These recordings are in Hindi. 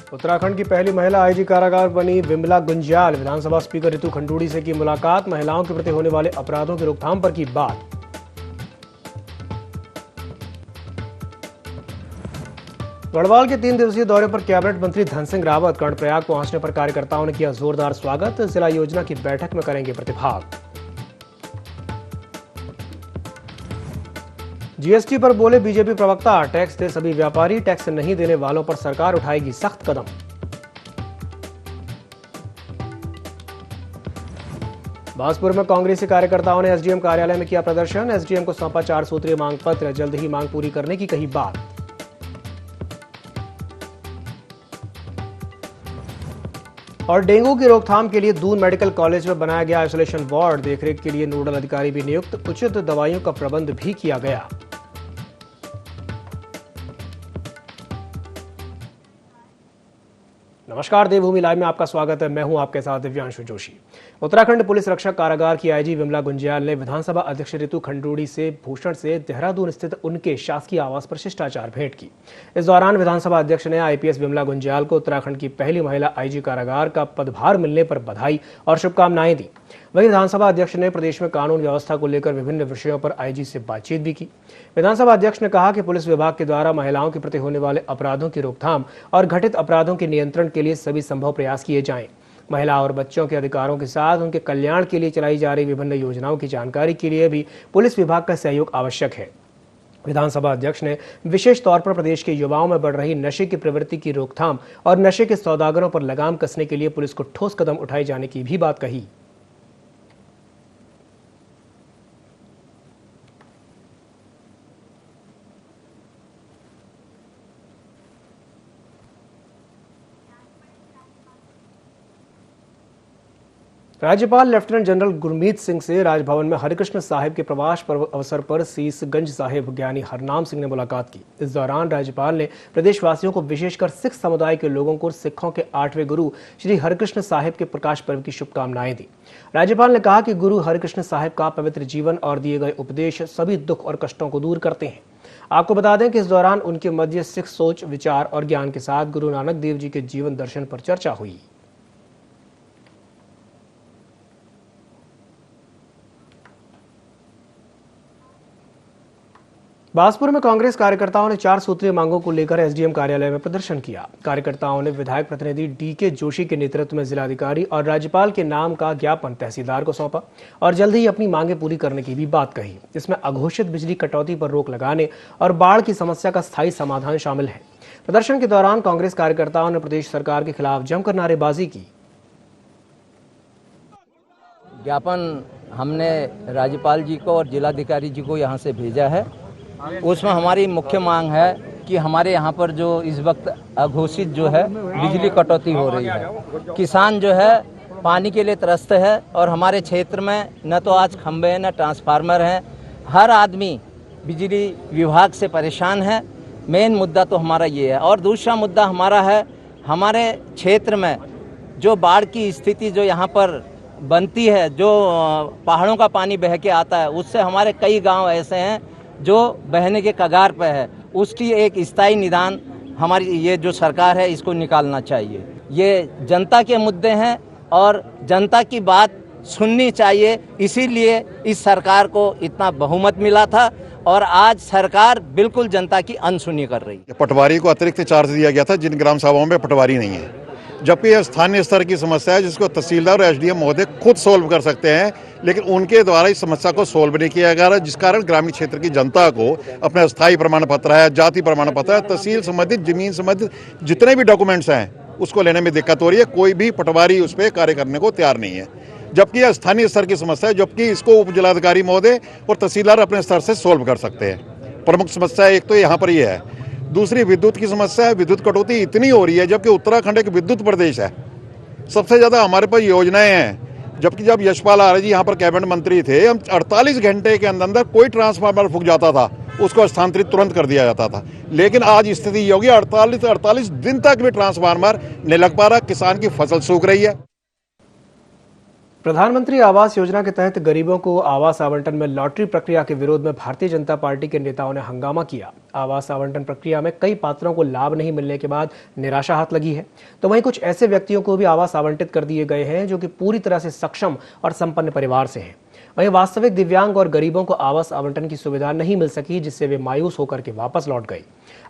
उत्तराखंड की पहली महिला आईजी कारागार बनी विमला गुंज्याल। विधानसभा स्पीकर रितु खंडूड़ी से की मुलाकात। महिलाओं के प्रति होने वाले अपराधों की रोकथाम पर की बात। गढ़वाल के 3 दिवसीय दौरे पर कैबिनेट मंत्री धन सिंह रावत। कर्णप्रयाग पहुंचने पर कार्यकर्ताओं ने किया जोरदार स्वागत। जिला योजना की बैठक में करेंगे प्रतिभाग। जीएसटी पर बोले बीजेपी प्रवक्ता, टैक्स दे सभी व्यापारी, टैक्स नहीं देने वालों पर सरकार उठाएगी सख्त कदम। बांसपुर में कांग्रेसी कार्यकर्ताओं ने एसडीएम कार्यालय में किया प्रदर्शन। एसडीएम को सौंपा 4 सूत्रीय मांग पत्र। जल्द ही मांग पूरी करने की कही बात। और डेंगू की रोकथाम के लिए दून मेडिकल कॉलेज में बनाया गया आइसोलेशन वार्ड। देखरेख के लिए नोडल अधिकारी भी नियुक्त। उचित दवाइयों का प्रबंध भी किया गया। नमस्कार, देवभूमि लाइव में आपका स्वागत है। मैं हूं आपके साथ दिव्यांशु जोशी। उत्तराखंड पुलिस रक्षक कारागार की आईजी विमला गुंज्याल ने विधानसभा अध्यक्ष रितु खंडूड़ी से भूषण से देहरादून स्थित उनके शासकीय आवास पर शिष्टाचार भेंट की। इस दौरान विधानसभा अध्यक्ष ने आईपीएस विमला गुंज्याल को उत्तराखंड की पहली महिला आईजी कारागार का पदभार मिलने पर बधाई और शुभकामनाएं दी। वहीं विधानसभा अध्यक्ष ने प्रदेश में कानून व्यवस्था को लेकर विभिन्न विषयों पर आईजी से बातचीत भी की। विधानसभा अध्यक्ष ने कहा कि पुलिस विभाग के द्वारा महिलाओं के प्रति होने वाले अपराधों की रोकथाम और घटित अपराधों के नियंत्रण के लिए सभी संभव प्रयास किए जाएं। महिला और बच्चों के अधिकारों के साथ उनके कल्याण के लिए चलाई जा रही विभिन्न योजनाओं की जानकारी के लिए भी पुलिस विभाग का सहयोग आवश्यक है। विधानसभा अध्यक्ष ने विशेष तौर पर प्रदेश के युवाओं में बढ़ रही नशे की प्रवृत्ति की रोकथाम और नशे के सौदागरों पर लगाम कसने के लिए पुलिस को ठोस कदम उठाए जाने की भी बात कही। राज्यपाल लेफ्टिनेंट जनरल गुरमीत सिंह से राजभवन में हरिकृष्ण साहिब के प्रवास पर अवसर पर सीसगंज साहिब ज्ञानी हरनाम सिंह ने मुलाकात की। इस दौरान राज्यपाल ने प्रदेशवासियों को, विशेषकर सिख समुदाय के लोगों को सिखों के 8वें गुरु श्री हरिकृष्ण साहिब के प्रकाश पर्व की शुभकामनाएं दी। राज्यपाल ने कहा कि गुरु हरिकृष्ण साहिब का पवित्र जीवन और दिए गए उपदेश सभी दुख और कष्टों को दूर करते हैं। आपको बता दें कि इस दौरान उनके मध्य सिख सोच, विचार और ज्ञान के साथ गुरु नानक देव जी के जीवन दर्शन पर चर्चा हुई। बांसपुर में कांग्रेस कार्यकर्ताओं ने 4 सूत्रीय मांगों को लेकर एसडीएम कार्यालय में प्रदर्शन किया। कार्यकर्ताओं ने विधायक प्रतिनिधि डीके जोशी के नेतृत्व में जिलाधिकारी और राज्यपाल के नाम का ज्ञापन तहसीलदार को सौंपा और जल्द ही अपनी मांगें पूरी करने की भी बात कही। इसमें अघोषित बिजली कटौती पर रोक लगाने और बाढ़ की समस्या का स्थायी समाधान शामिल है। प्रदर्शन के दौरान कांग्रेस कार्यकर्ताओं ने प्रदेश सरकार के खिलाफ जमकर नारेबाजी की। ज्ञापन हमने राज्यपाल जी को और जिलाधिकारी जी को यहाँ से भेजा है। उसमें हमारी मुख्य मांग है कि हमारे यहाँ पर जो इस वक्त अघोषित जो है बिजली कटौती हो रही है, किसान जो है पानी के लिए त्रस्त है और हमारे क्षेत्र में न तो आज खंबे हैं न ट्रांसफार्मर हैं। हर आदमी बिजली विभाग से परेशान है। मेन मुद्दा तो हमारा ये है। और दूसरा मुद्दा हमारा है, हमारे क्षेत्र में जो बाढ़ की स्थिति जो यहाँ पर बनती है, जो पहाड़ों का पानी बह के आता है, उससे हमारे कई गाँव ऐसे हैं जो बहने के कगार पर है। उसकी एक स्थायी निदान हमारी ये जो सरकार है इसको निकालना चाहिए। ये जनता के मुद्दे हैं और जनता की बात सुननी चाहिए। इसीलिए इस सरकार को इतना बहुमत मिला था और आज सरकार बिल्कुल जनता की अनसुनी कर रही है। पटवारी को अतिरिक्त चार्ज दिया गया था जिन ग्राम सभाओं में पटवारी नहीं है, जबकि यह स्थानीय स्तर की समस्या है जिसको तहसीलदार और एसडीएम महोदय खुद सोल्व कर सकते हैं, लेकिन उनके द्वारा इस समस्या को सोल्व नहीं किया जा रहा, जिस कारण ग्रामीण क्षेत्र की जनता को अपना स्थायी प्रमाण पत्र है, जाति प्रमाण पत्र है, तहसील संबंधित, जमीन संबंधित जितने भी डॉक्यूमेंट्स हैं उसको लेने में दिक्कत हो रही है। कोई भी पटवारी उस पर कार्य करने को तैयार नहीं है, जबकि यह स्थानीय स्तर की समस्या है, जबकि इसको उप जिलाधिकारी महोदय और तहसीलदार अपने स्तर से सोल्व कर सकते हैं। प्रमुख समस्या एक तो यहाँ पर यह है। दूसरी विद्युत की समस्या है। विद्युत कटौती इतनी हो रही है, जबकि उत्तराखंड एक विद्युत प्रदेश है। सबसे ज़्यादा हमारे पास योजनाएं हैं, जबकि जब यशपाल आर्य जी यहाँ पर कैबिनेट मंत्री थे, हम 48 घंटे के अंदर कोई ट्रांसफार्मर फूक जाता था उसको स्थानांतरित तुरंत कर दिया जाता था। लेकिन आज स्थिति ये होगी 48 दिन तक भी ट्रांसफार्मर नहीं लग पा रहा, किसान की फसल सूख रही है। प्रधानमंत्री आवास योजना के तहत गरीबों को आवास आवंटन में लॉटरी प्रक्रिया के विरोध में भारतीय जनता पार्टी के नेताओं ने हंगामा किया। आवास आवंटन प्रक्रिया में कई पात्रों को लाभ नहीं मिलने के बाद निराशा हाथ लगी है, तो वहीं कुछ ऐसे व्यक्तियों को भी आवास आवंटित कर दिए गए हैं जो कि पूरी तरह से सक्षम और संपन्न परिवार से हैं। वहीं वास्तविक दिव्यांग और गरीबों को आवास आवंटन की सुविधा नहीं मिल सकी, जिससे वे मायूस होकर के वापस लौट गए।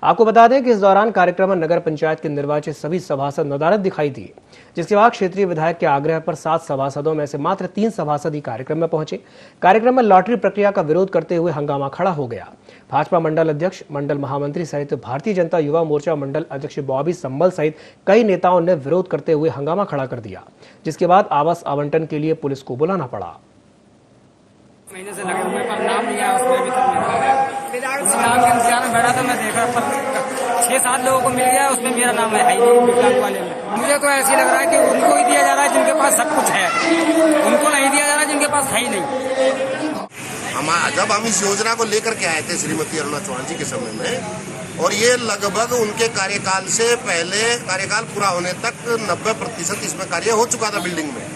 आपको बता दें कि इस दौरान कार्यक्रम में नगर पंचायत के निर्वाचित सभी सभासद नदारद दिखाई दिए, जिसके बाद क्षेत्रीय विधायक के आग्रह पर 7 सभासदों में से मात्र 3 सभासद ही कार्यक्रम में पहुंचे। कार्यक्रम में लॉटरी प्रक्रिया का विरोध करते हुए हंगामा खड़ा हो गया। भाजपा मंडल अध्यक्ष, मंडल महामंत्री सहित भारतीय जनता युवा मोर्चा मंडल अध्यक्ष बॉबी संबल सहित कई नेताओं ने विरोध करते हुए हंगामा खड़ा कर दिया, जिसके बाद आवास आवंटन के लिए पुलिस को बुलाना पड़ा। महीने से लगे हुए पर नाम नहीं आया, उसमें अभी तक नहीं आया। उस नाम के इंतजार में बैठा था, मैं देखा पर 6-7 लोगों को मिल गया, उसमें मेरा नाम है ही नहीं विकलांग वाले में। मुझे तो ऐसे लग रहा है कि उनको ही दिया जा रहा है जिनके पास सब कुछ है, उनको नहीं दिया जा रहा है जिनके पास है ही नहीं। जब हम इस योजना को लेकर के आए थे श्रीमती अरुणा चौहान जी के समय में, और ये लगभग उनके कार्यकाल से पहले कार्यकाल पूरा होने तक 90% इसमें कार्य हो चुका था। बिल्डिंग में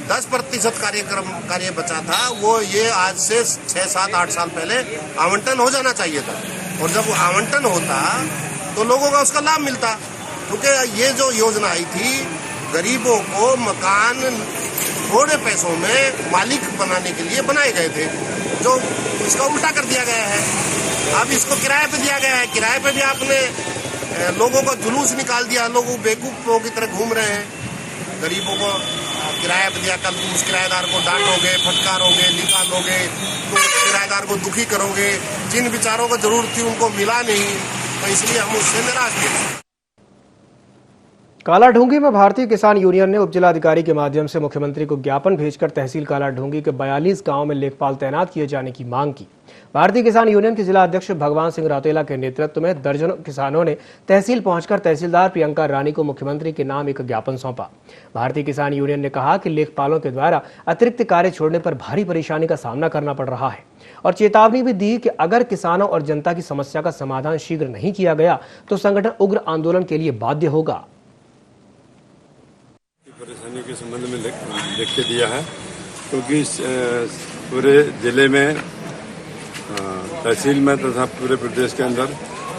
10% कार्य बचा था। वो ये आज से 6-7-8 साल पहले आवंटन हो जाना चाहिए था, और जब वो आवंटन होता तो लोगों का उसका लाभ मिलता, क्योंकि ये जो योजना आई थी गरीबों को मकान थोड़े पैसों में मालिक बनाने के लिए बनाए गए थे, जो इसका उल्टा कर दिया गया है। अब इसको किराए पे दिया गया है। किराए पे भी आपने लोगों का जुलूस निकाल दिया, लोग बेवकूफों की तरह घूम रहे हैं। गरीबों को किराया पे दिया, कल उस किराएदार को डांटोगे, फटकारोगे, निकालोगे, तो किराएदार को दुखी करोगे। जिन बेचारों को जरूरत थी उनको मिला नहीं, तो इसलिए हम उससे निराश थे। कालाढूंगी में भारतीय किसान यूनियन ने उपजिलाधिकारी के माध्यम से मुख्यमंत्री को ज्ञापन भेजकर तहसील कालाढूंगी के 42 गांव में लेखपाल तैनात किए जाने की मांग की। भारतीय किसान यूनियन के जिला अध्यक्ष भगवान सिंह रौतेला के नेतृत्व में दर्जनों किसानों ने तहसील पहुंचकर तहसीलदार प्रियंका रानी को मुख्यमंत्री के नाम एक ज्ञापन सौंपा। भारतीय किसान यूनियन ने कहा कि लेखपालों के द्वारा अतिरिक्त कार्य छोड़ने पर भारी परेशानी का सामना करना पड़ रहा है, और चेतावनी भी दी कि अगर किसानों और जनता की समस्या का समाधान शीघ्र नहीं किया गया तो संगठन उग्र आंदोलन के लिए बाध्य होगा। परेशानी के संबंध में लिख के दिया है, क्योंकि पूरे जिले में, तहसील में तथा पूरे प्रदेश के अंदर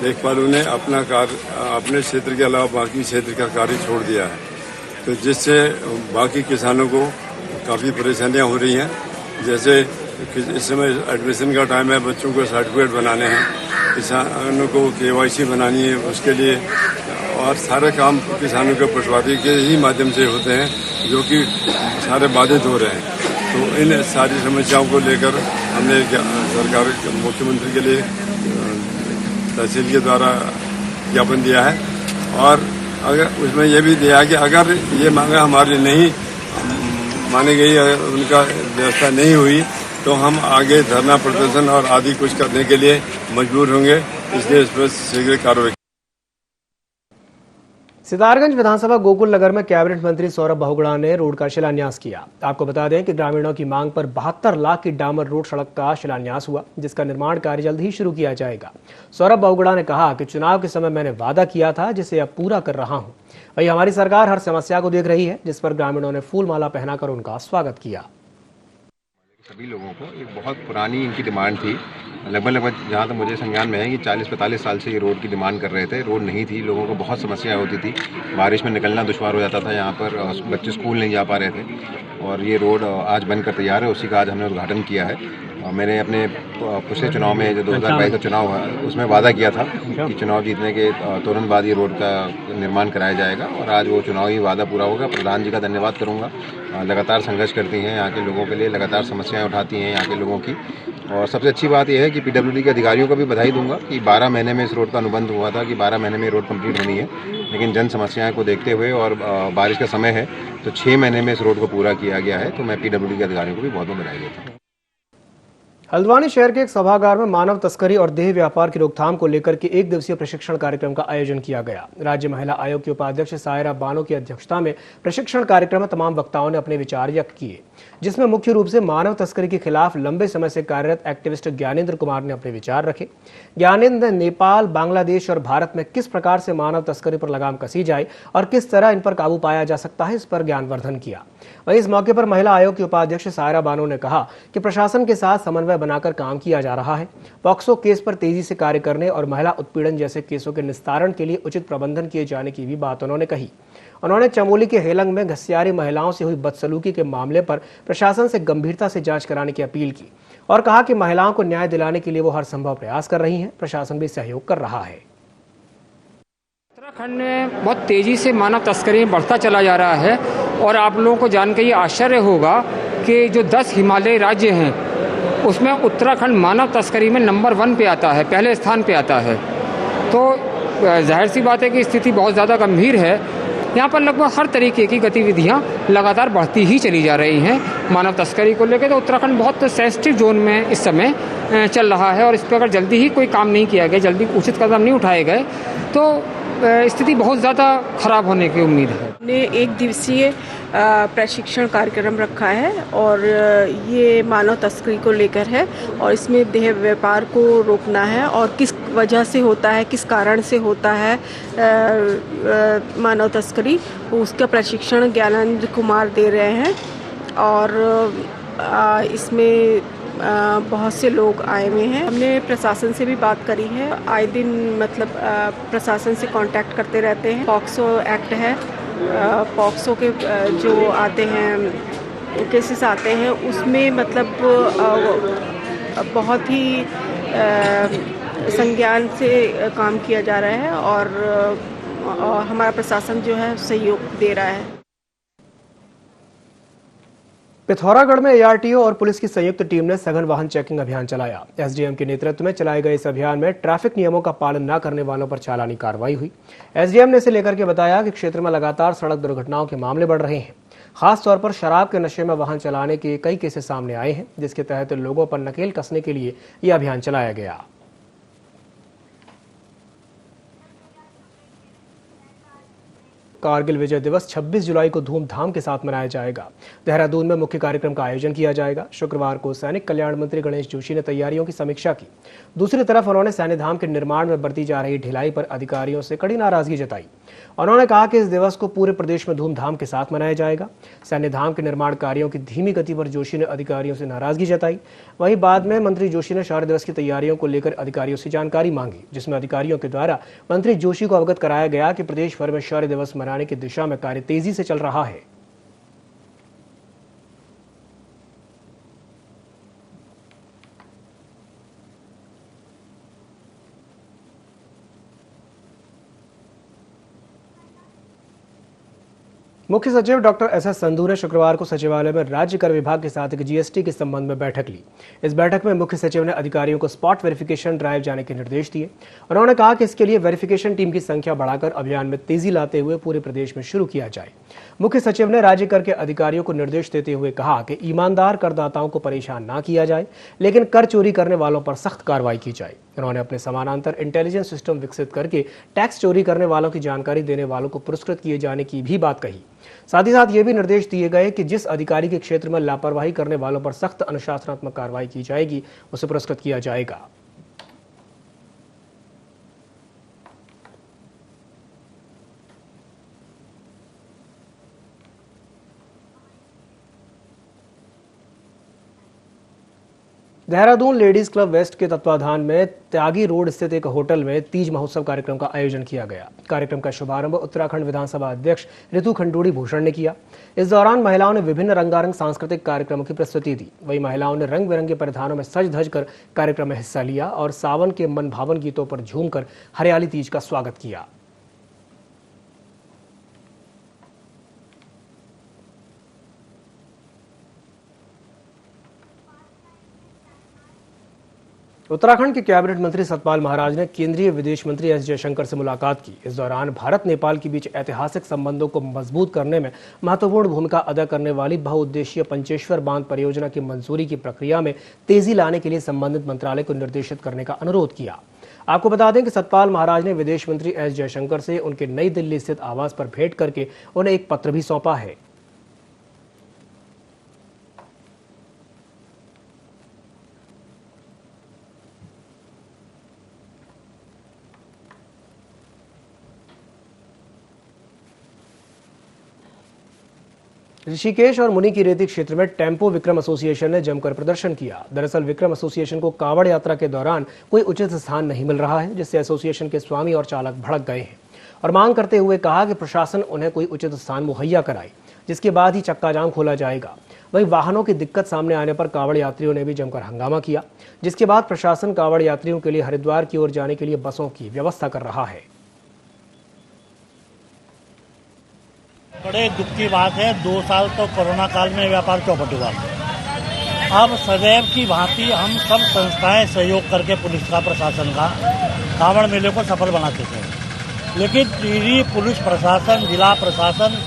लेखपालों ने अपना कार्य अपने क्षेत्र के अलावा बाकी क्षेत्र का कार्य छोड़ दिया है, तो जिससे बाकी किसानों को काफ़ी परेशानियां हो रही हैं। जैसे इस समय एडमिशन का टाइम है, बच्चों को सर्टिफिकेट बनाने हैं, किसानों को KYC बनानी है, उसके लिए और सारे काम किसानों के पटवारी के ही माध्यम से होते हैं, जो कि सारे बाधित हो रहे हैं। तो इन सारी समस्याओं को लेकर हमने सरकार मुख्यमंत्री के लिए तहसील के द्वारा ज्ञापन दिया है, और अगर उसमें यह भी दिया है कि अगर ये मांगा हमारी नहीं मानी गई, उनका व्यवस्था नहीं हुई, तो हम आगे धरना प्रदर्शन और आदि कुछ करने के लिए मजबूर होंगे। इसलिए इस पर शीघ्र कार्रवाई। सितारगंज विधानसभा गोकुल नगर में कैबिनेट मंत्री सौरभ बहुगुणा ने रोड का शिलान्यास किया। आपको बता दें कि ग्रामीणों की मांग पर 72 लाख की डामर रोड सड़क का शिलान्यास हुआ, जिसका निर्माण कार्य जल्द ही शुरू किया जाएगा। सौरभ बहुगुणा ने कहा कि चुनाव के समय मैंने वादा किया था, जिसे अब पूरा कर रहा हूं। वही हमारी सरकार हर समस्या को देख रही है, जिस पर ग्रामीणों ने फूल माला पहनाकर उनका स्वागत किया। सभी लोगों को एक बहुत पुरानी इनकी डिमांड थी, लगभग जहाँ तक मुझे संज्ञान में है कि 40-45 साल से ये रोड की डिमांड कर रहे थे। रोड नहीं थी, लोगों को बहुत समस्या होती थी, बारिश में निकलना दुश्वार हो जाता था, यहाँ पर बच्चे स्कूल नहीं जा पा रहे थे, और ये रोड आज बनकर तैयार है। उसी का आज हमने उद्घाटन किया है। मैंने अपने पिछले चुनाव में जो 2022 का चुनाव है उसमें वादा किया था कि चुनाव जीतने के तुरंत बाद ये रोड का निर्माण कराया जाएगा, और आज वो चुनावी वादा पूरा होगा। प्रधान जी का धन्यवाद करूँगा, लगातार संघर्ष करती हैं यहाँ के लोगों के लिए, लगातार समस्याएं उठाती हैं यहाँ के लोगों की। और सबसे अच्छी बात यह है कि PWD के अधिकारियों को भी बधाई दूंगा कि 12 महीने में इस रोड का अनुबंध हुआ था कि 12 महीने में रोड कंप्लीट होनी है, लेकिन जन समस्याएं को देखते हुए और बारिश का समय है तो 6 महीने में इस रोड को पूरा किया गया है। तो मैं PWD के अधिकारियों को भी बहुत बहुत बधाई देता हूँ। हल्द्वानी शहर के एक सभागार में मानव तस्करी और देह व्यापार की रोकथाम को लेकर के 1 दिवसीय प्रशिक्षण कार्यक्रम का आयोजन किया गया। राज्य महिला आयोग की उपाध्यक्ष सायरा बानो की अध्यक्षता में प्रशिक्षण कार्यक्रम में तमाम वक्ताओं ने अपने विचार व्यक्त किए, जिसमें मुख्य रूप से मानव तस्करी के खिलाफ लंबे समय से कार्यरत एक्टिविस्ट ज्ञानेंद्र कुमार ने अपने विचार रखे। ज्ञानेंद्र ने नेपाल, बांग्लादेश और भारत में किस प्रकार से मानव तस्करी पर लगाम कसी जाए और किस तरह इन पर काबू पाया जा सकता है, इस पर ज्ञानवर्धन किया। वहीं इस मौके पर महिला आयोग की उपाध्यक्ष सायरा बानो ने कहा कि प्रशासन के साथ समन्वय बनाकर काम किया जा रहा है। पॉक्सो केस पर तेजी से कार्य करने और महिला उत्पीड़न जैसे केसों के निस्तारण के लिए उचित प्रबंधन किए जाने की भी बात उन्होंने कही। उन्होंने चमोली के हेलंग में घसियारी महिलाओं से हुई बदसलूकी के मामले पर प्रशासन से गंभीरता से जांच कराने की अपील की और कहा कि महिलाओं को न्याय दिलाने के लिए वो हर संभव प्रयास कर रही हैं। प्रशासन भी सहयोग कर रहा है। उत्तराखंड में बहुत तेजी से मानव तस्करी बढ़ता चला जा रहा है और आप लोगों को जानकर ये आश्चर्य होगा कि जो 10 हिमालयी राज्य हैं उसमें उत्तराखंड मानव तस्करी में नंबर 1 पे आता है, पहले स्थान पे आता है। तो जाहिर सी बात है कि स्थिति बहुत ज़्यादा गंभीर है। यहाँ पर लगभग हर तरीके की गतिविधियाँ लगातार बढ़ती ही चली जा रही हैं मानव तस्करी को लेकर। तो उत्तराखंड बहुत सेंसिटिव जोन में इस समय चल रहा है और इस पर अगर जल्दी ही कोई काम नहीं किया गया, जल्दी उचित कदम नहीं उठाए गए तो स्थिति बहुत ज़्यादा खराब होने की उम्मीद है। हमने 1 दिवसीय प्रशिक्षण कार्यक्रम रखा है और ये मानव तस्करी को लेकर है और इसमें देह व्यापार को रोकना है और किस वजह से होता है, किस कारण से होता है मानव तस्करी, उसका प्रशिक्षण ज्ञानेंद्र कुमार दे रहे हैं। और इसमें बहुत से लोग आए हुए हैं। हमने प्रशासन से भी बात करी है, आए दिन मतलब प्रशासन से कांटेक्ट करते रहते हैं। पॉक्सो एक्ट है, पॉक्सो के जो आते हैं केसेस आते हैं उसमें मतलब बहुत ही संज्ञान से काम किया जा रहा है और हमारा प्रशासन जो है सहयोग दे रहा है। पिथौरागढ़ में एआरटीओ और पुलिस की संयुक्त टीम ने सघन वाहन चेकिंग अभियान चलाया। एसडीएम के नेतृत्व में चलाए गए इस अभियान में ट्रैफिक नियमों का पालन न करने वालों पर चालानी कार्रवाई हुई। एसडीएम ने इसे लेकर के बताया कि क्षेत्र में लगातार सड़क दुर्घटनाओं के मामले बढ़ रहे हैं। खास तौर पर शराब के नशे में वाहन चलाने के कई केसेस सामने आए हैं, जिसके तहत लोगों पर नकेल कसने के लिए यह अभियान चलाया गया। कारगिल विजय दिवस 26 जुलाई को धूमधाम के साथ मनाया जाएगा। देहरादून में मुख्य कार्यक्रम का आयोजन किया जाएगा। शुक्रवार को सैनिक कल्याण मंत्री गणेश जोशी ने तैयारियों की समीक्षा की। दूसरी तरफ उन्होंने सैन्य धाम के निर्माण में बरती जा रही ढिलाई पर अधिकारियों से कड़ी नाराजगी जताई। उन्होंने कहा कि इस दिवस को पूरे प्रदेश में धूमधाम के साथ मनाया जाएगा। सैन्य धाम के निर्माण कार्यों की धीमी गति पर जोशी ने अधिकारियों से नाराजगी जताई। वहीं बाद में मंत्री जोशी ने शौर्य दिवस की तैयारियों को लेकर अधिकारियों से जानकारी मांगी, जिसमें अधिकारियों के द्वारा मंत्री जोशी को अवगत कराया गया कि प्रदेश भर में शौर्य दिवस मनाने की दिशा में कार्य तेजी से चल रहा है। मुख्य सचिव डॉक्टर एस संधू ने शुक्रवार को सचिवालय में राज्य कर विभाग के साथ एक जीएसटी के संबंध में बैठक ली। इस बैठक में मुख्य सचिव ने अधिकारियों को स्पॉट वेरिफिकेशन ड्राइव जाने के निर्देश दिए। उन्होंने कहा कि इसके लिए वेरिफिकेशन टीम की संख्या बढ़ाकर अभियान में तेजी लाते हुए पूरे प्रदेश में शुरू किया जाए। मुख्य सचिव ने राज्य कर के अधिकारियों को निर्देश देते हुए कहा कि ईमानदार करदाताओं को परेशान न किया जाए, लेकिन कर चोरी करने वालों पर सख्त कार्रवाई की जाए। उन्होंने अपने समानांतर इंटेलिजेंस सिस्टम विकसित करके टैक्स चोरी करने वालों की जानकारी देने वालों को पुरस्कृत किए जाने की भी बात कही। साथ ही साथ ये भी निर्देश दिए गए कि जिस अधिकारी के क्षेत्र में लापरवाही करने वालों पर सख्त अनुशासनात्मक कार्रवाई की जाएगी, उसे पुरस्कृत किया जाएगा। देहरादून लेडीज क्लब वेस्ट के तत्वाधान में त्यागी रोड स्थित एक होटल में तीज महोत्सव कार्यक्रम का आयोजन किया गया। कार्यक्रम का शुभारंभ उत्तराखंड विधानसभा अध्यक्ष ऋतु खंडूड़ी भूषण ने किया। इस दौरान महिलाओं ने विभिन्न रंगारंग सांस्कृतिक कार्यक्रमों की प्रस्तुति दी। वहीं महिलाओं ने रंग बिरंगे परिधानों में सज धज कर कार्यक्रम में हिस्सा लिया और सावन के मन भावन गीतों पर झूमकर हरियाली तीज का स्वागत किया। उत्तराखंड के कैबिनेट मंत्री सतपाल महाराज ने केंद्रीय विदेश मंत्री एस जयशंकर से मुलाकात की। इस दौरान भारत नेपाल के बीच ऐतिहासिक संबंधों को मजबूत करने में महत्वपूर्ण भूमिका अदा करने वाली बहुउद्देशीय पंचेश्वर बांध परियोजना की मंजूरी की प्रक्रिया में तेजी लाने के लिए संबंधित मंत्रालय को निर्देशित करने का अनुरोध किया। आपको बता दें कि सतपाल महाराज ने विदेश मंत्री एस जयशंकर से उनके नई दिल्ली स्थित आवास पर भेंट करके उन्हें एक पत्र भी सौंपा है। ऋषिकेश और मुनि की रेती क्षेत्र में टेम्पो विक्रम एसोसिएशन ने जमकर प्रदर्शन किया। दरअसल विक्रम एसोसिएशन को कांवड़ यात्रा के दौरान कोई उचित स्थान नहीं मिल रहा है, जिससे एसोसिएशन के स्वामी और चालक भड़क गए हैं और मांग करते हुए कहा कि प्रशासन उन्हें कोई उचित स्थान मुहैया कराए, जिसके बाद ही चक्का जाम खोला जाएगा। वहीं वाहनों की दिक्कत सामने आने पर कांवड़ यात्रियों ने भी जमकर हंगामा किया, जिसके बाद प्रशासन कांवड़ यात्रियों के लिए हरिद्वार की ओर जाने के लिए बसों की व्यवस्था कर रहा है। बड़े दुख की बात है, 2 साल तो कोरोना काल में व्यापार चौपट हुआ। अब सदैव की भांति हम सब संस्थाएं सहयोग करके पुलिस का, प्रशासन का, कांवड़ मेले को सफल बनाते थे। लेकिन टिहरी पुलिस प्रशासन, जिला प्रशासन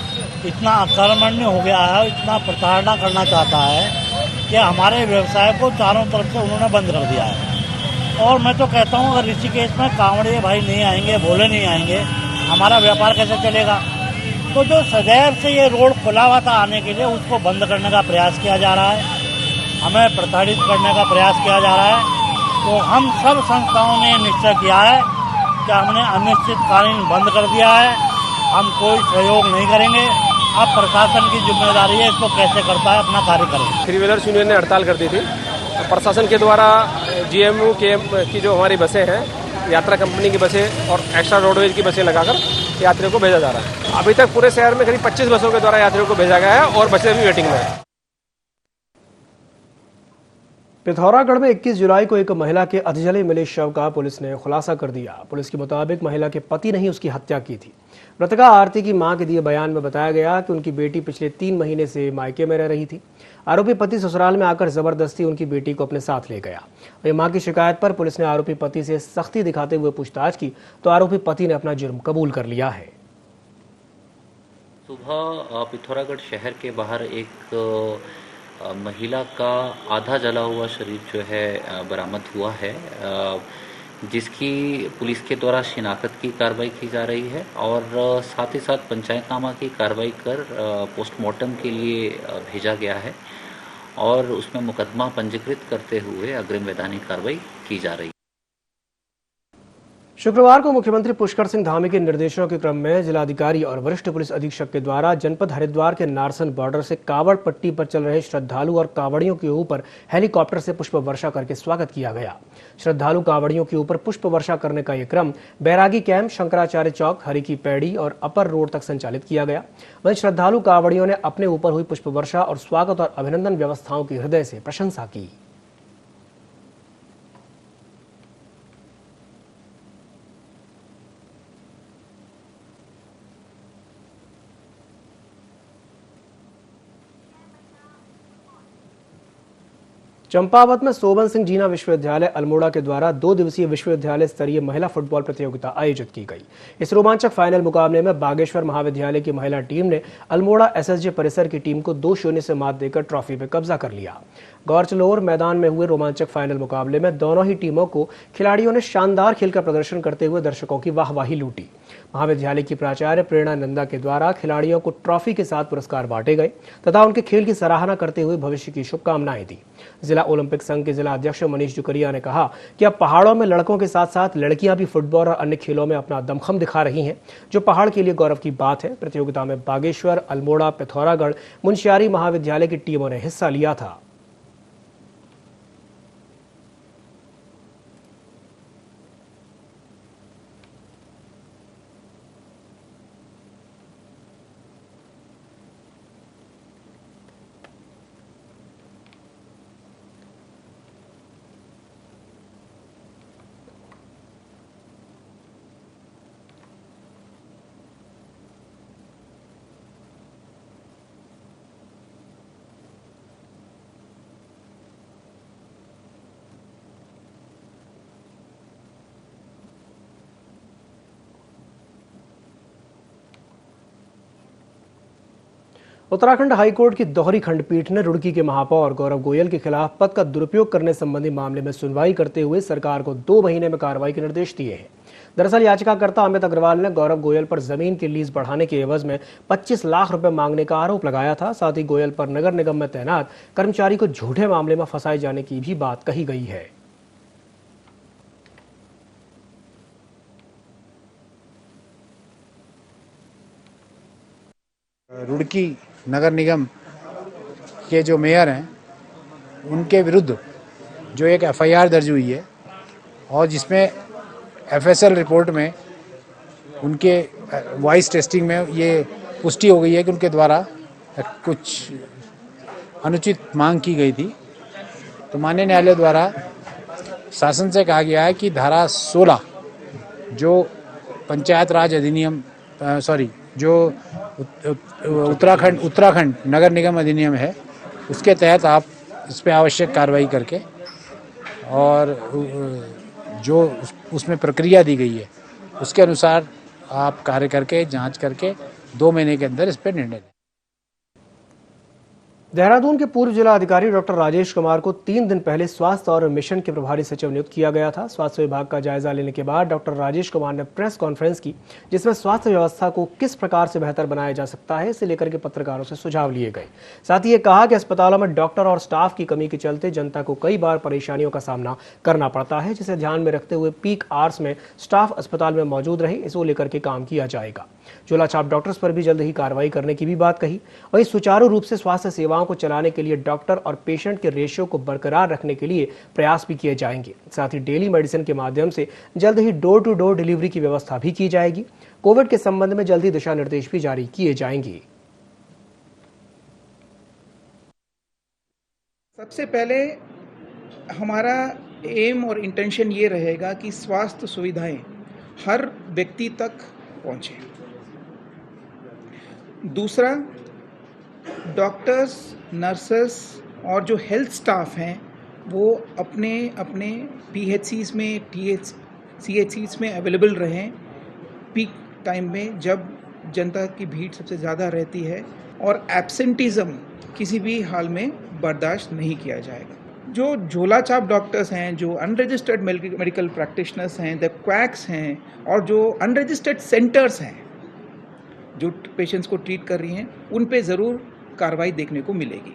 इतना आक्रमण्य हो गया है, इतना प्रताड़ना करना चाहता है कि हमारे व्यवसाय को चारों तरफ से उन्होंने बंद कर दिया है। और मैं तो कहता हूँ, अगर ऋषिकेश में कांवड़िए भाई नहीं आएंगे, भोले नहीं आएंगे, हमारा व्यापार कैसे चलेगा? तो जो सदैव से ये रोड खुला हुआ था आने के लिए, उसको बंद करने का प्रयास किया जा रहा है, हमें प्रताड़ित करने का प्रयास किया जा रहा है। तो हम सब संस्थाओं ने निश्चय किया है कि हमने अनिश्चितकालीन बंद कर दिया है, हम कोई सहयोग नहीं करेंगे। अब प्रशासन की जिम्मेदारी है, इसको कैसे करता है अपना कार्य करें। थ्री व्हीलर्स यूनियन ने हड़ताल कर दी थी। प्रशासन के द्वारा जीएमयू की जो हमारी बसें हैं, यात्रा कंपनी की बसें और एक्स्ट्रा रोडवेज की बसें लगाकर यात्रियों को भेजा जा रहा है। अभी तक पूरे शहर में करीब 25 बसों के द्वारा यात्रियों को भेजा गया है और बसें भी वेटिंग में है। पिथौरागढ़ में 21 जुलाई को एक महिला के अधजले मिले शव का पुलिस ने खुलासा कर दिया। पुलिस के मुताबिक महिला के पति ने ही उसकी हत्या की थी। मृतका आरती की मां के दिए बयान में बताया गया कि उनकी बेटी पिछले 3 महीने से मायके में रह रही थी। आरोपी पति ससुराल में आकर जबरदस्ती उनकी बेटी को अपने साथ ले गया। वहीं मां की शिकायत पर पुलिस ने आरोपी पति से सख्ती दिखाते हुए पूछताछ की तो आरोपी पति ने अपना जुर्म कबूल कर लिया है। सुबह पिथौरागढ़ शहर के बाहर एक महिला का आधा जला हुआ शरीर जो है बरामद हुआ है, जिसकी पुलिस के द्वारा शिनाख्त की कार्रवाई की जा रही है और साथ ही साथ पंचायतनामा की कार्रवाई कर पोस्टमार्टम के लिए भेजा गया है और उसमें मुकदमा पंजीकृत करते हुए अग्रिम वैधानिक कार्रवाई की जा रही है। शुक्रवार को मुख्यमंत्री पुष्कर सिंह धामी के निर्देशों के क्रम में जिलाधिकारी और वरिष्ठ पुलिस अधीक्षक के द्वारा जनपद हरिद्वार के नारसन बॉर्डर से कावड़ पट्टी पर चल रहे श्रद्धालु और कावड़ियों के ऊपर हेलीकॉप्टर से पुष्प वर्षा करके स्वागत किया गया। श्रद्धालु कावड़ियों के ऊपर पुष्प वर्षा करने का यह क्रम बैरागी कैंप, शंकराचार्य चौक, हरि की पैड़ी और अपर रोड तक संचालित किया गया। वहीं श्रद्धालु कावड़ियों ने अपने ऊपर हुई पुष्प वर्षा और स्वागत और अभिनंदन व्यवस्थाओं की हृदय से प्रशंसा की। चंपावत में सोबन सिंह जीना विश्वविद्यालय अल्मोड़ा के द्वारा 2 दिवसीय विश्वविद्यालय स्तरीय महिला फुटबॉल प्रतियोगिता आयोजित की गई। इस रोमांचक फाइनल मुकाबले में बागेश्वर महाविद्यालय की महिला टीम ने अल्मोड़ा एसएसजे परिसर की टीम को 2-0 से मात देकर ट्रॉफी पे कब्जा कर लिया। गौरचलोर मैदान में हुए रोमांचक फाइनल मुकाबले में दोनों ही टीमों को खिलाड़ियों ने शानदार खेल का प्रदर्शन करते हुए दर्शकों की वाहवाही लूटी। महाविद्यालय की प्राचार्य प्रेरणा नंदा के द्वारा खिलाड़ियों को ट्रॉफी के साथ पुरस्कार बांटे गए तथा उनके खेल की सराहना करते हुए भविष्य की शुभकामनाएं दी। जिला ओलंपिक संघ के जिला अध्यक्ष मनीष जुकरिया ने कहा कि अब पहाड़ों में लड़कों के साथ साथ लड़कियां भी फुटबॉल और अन्य खेलों में अपना दमखम दिखा रही हैं, जो पहाड़ के लिए गौरव की बात है। प्रतियोगिता में बागेश्वर, अल्मोड़ा, पिथौरागढ़, मुंशियारी महाविद्यालय की टीमों ने हिस्सा लिया था। उत्तराखंड हाईकोर्ट की दोहरी खंडपीठ ने रुड़की के महापौर गौरव गोयल के खिलाफ पद का दुरुपयोग करने संबंधी मामले में सुनवाई करते हुए सरकार को 2 महीने में कार्रवाई के निर्देश दिए हैं। दरअसल याचिकाकर्ता अमित अग्रवाल ने गौरव गोयल पर जमीन की लीज बढ़ाने के एवज में 25 लाख रुपए मांगने का आरोप लगाया था। साथ ही गोयल पर नगर निगम में तैनात कर्मचारी को झूठे मामले में फंसाए जाने की भी बात कही गई है। रुड़की नगर निगम के जो मेयर हैं उनके विरुद्ध जो एक एफआईआर दर्ज हुई है और जिसमें एफएसएल रिपोर्ट में उनके वॉइस टेस्टिंग में ये पुष्टि हो गई है कि उनके द्वारा कुछ अनुचित मांग की गई थी। तो माननीय न्यायालय द्वारा शासन से कहा गया है कि धारा 16 जो पंचायत राज अधिनियम जो उत्तराखंड नगर निगम अधिनियम है उसके तहत आप इस पर आवश्यक कार्रवाई करके और जो उसमें प्रक्रिया दी गई है उसके अनुसार आप कार्य करके जांच करके 2 महीने के अंदर इस पर निर्णय लें। देहरादून के पूर्व जिला अधिकारी डॉक्टर राजेश कुमार को 3 दिन पहले स्वास्थ्य और मिशन के प्रभारी सचिव नियुक्त किया गया था। स्वास्थ्य विभाग का जायजा लेने के बाद डॉक्टर राजेश कुमार ने प्रेस कॉन्फ्रेंस की, जिसमें स्वास्थ्य व्यवस्था को किस प्रकार से बेहतर बनाया जा सकता है इसे लेकर के पत्रकारों से सुझाव लिए गए। साथ ही ये कहा कि अस्पतालों में डॉक्टर और स्टाफ की कमी के चलते जनता को कई बार परेशानियों का सामना करना पड़ता है, जिसे ध्यान में रखते हुए पीक आवर्स में स्टाफ अस्पताल में मौजूद रहे, इसको लेकर के काम किया जाएगा। झोला छाप डॉक्टर्स पर भी जल्द ही कार्रवाई करने की भी बात कही। वहीं सुचारू रूप से स्वास्थ्य सेवाओं को चलाने के लिए डॉक्टर और पेशेंट के रेशियो को बरकरार रखने के लिए प्रयास भी किए जाएंगे। साथ ही डेली मेडिसिन के माध्यम से जल्द ही डोर टू डोर डिलीवरी की व्यवस्था भी की जाएगी। कोविड के संबंध में जल्द ही दिशा निर्देश भी जारी किए जाएंगे। सबसे पहले हमारा एम और इंटेंशन ये रहेगा कि स्वास्थ्य सुविधाएं हर व्यक्ति तक पहुंचे। दूसरा, डॉक्टर्स, नर्सेस और जो हेल्थ स्टाफ हैं वो अपने अपने पीएचसीज में सीएचसीज में अवेलेबल रहें पीक टाइम में जब जनता की भीड़ सबसे ज़्यादा रहती है, और एब्सेंटिज्म किसी भी हाल में बर्दाश्त नहीं किया जाएगा। जो झोला छाप डॉक्टर्स हैं, जो अनरजिस्टर्ड मेडिकल प्रैक्टिशनर्स हैं, द क्वैक्स हैं, और जो अनरजिस्टर्ड सेंटर्स हैं जो पेशेंट्स को ट्रीट कर रही हैं, उन पे ज़रूर कार्रवाई देखने को मिलेगी।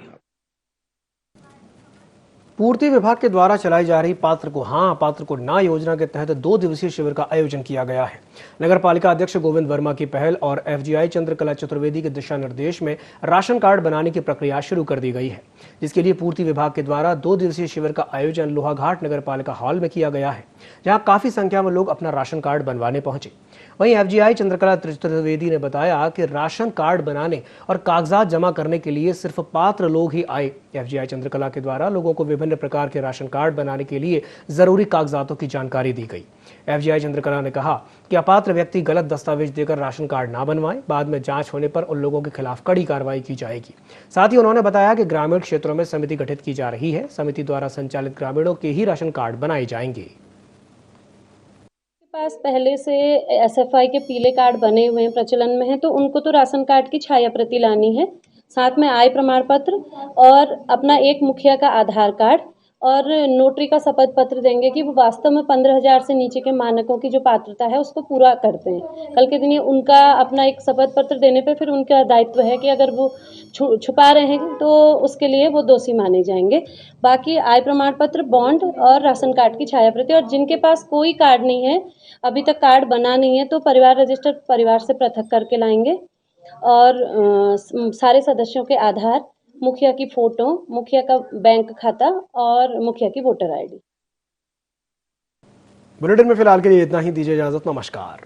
पूर्ति विभाग के द्वारा चलाई जा रही पात्र को हां पात्र को ना योजना के तहत 2 दिवसीय शिविर का आयोजन किया गया है। नगर पालिका अध्यक्ष गोविंद वर्मा की पहल और एफजीआई चंद्रकला चतुर्वेदी के दिशा निर्देश में राशन कार्ड बनाने की प्रक्रिया शुरू कर दी गई है, जिसके लिए पूर्ति विभाग के द्वारा 2 दिवसीय शिविर का आयोजन लोहाघाट नगर पालिका हॉल में किया गया है, जहां काफी संख्या में लोग अपना राशन कार्ड बनवाने पहुंचे। वहीं एफजीआई चंद्रकला चतुर्वेदी ने बताया कि राशन कार्ड बनाने और कागजात जमा करने के लिए सिर्फ पात्र लोग ही आए। एफजीआई चंद्रकला के द्वारा लोगों को विभिन्न प्रकार के राशन कार्ड बनाने के लिए जरूरी कागजातों की जानकारी दी गई। एफजीआई चंद्रकला ने कहा कि अपात्र व्यक्ति गलत दस्तावेज देकर राशन कार्ड ना बनवाएं, बाद में जांच होने पर उन लोगों के खिलाफ कड़ी कार्रवाई की जाएगी। साथ ही उन्होंने बताया कि ग्रामीण क्षेत्रों में समिति गठित की जा रही है। समिति द्वारा संचालित ग्रामीणों के ही राशन कार्ड बनाए जाएंगे। पास पहले से एसएफआई के पीले कार्ड बने हुए हैं, प्रचलन में हैं, तो उनको तो राशन कार्ड की छाया प्रति लानी है, साथ में आय प्रमाण पत्र और अपना एक मुखिया का आधार कार्ड और नोटरी का शपथ पत्र देंगे कि वो वास्तव में 15,000 से नीचे के मानकों की जो पात्रता है उसको पूरा करते हैं। कल के दिन ये उनका अपना एक शपथ पत्र देने पे फिर उनका दायित्व है कि अगर वो छुपा रहे हैं तो उसके लिए वो दोषी माने जाएंगे। बाकी आय प्रमाण पत्र, बॉन्ड और राशन कार्ड की छाया प्रति, और जिनके पास कोई कार्ड नहीं है, अभी तक कार्ड बना नहीं है, तो परिवार रजिस्टर परिवार से पृथक करके लाएंगे और सारे सदस्यों के आधार, मुखिया की फोटो, मुखिया का बैंक खाता और मुखिया की वोटर आईडी। बुलेटिन में फिलहाल के लिए इतना ही। दीजिए इजाजत। नमस्कार।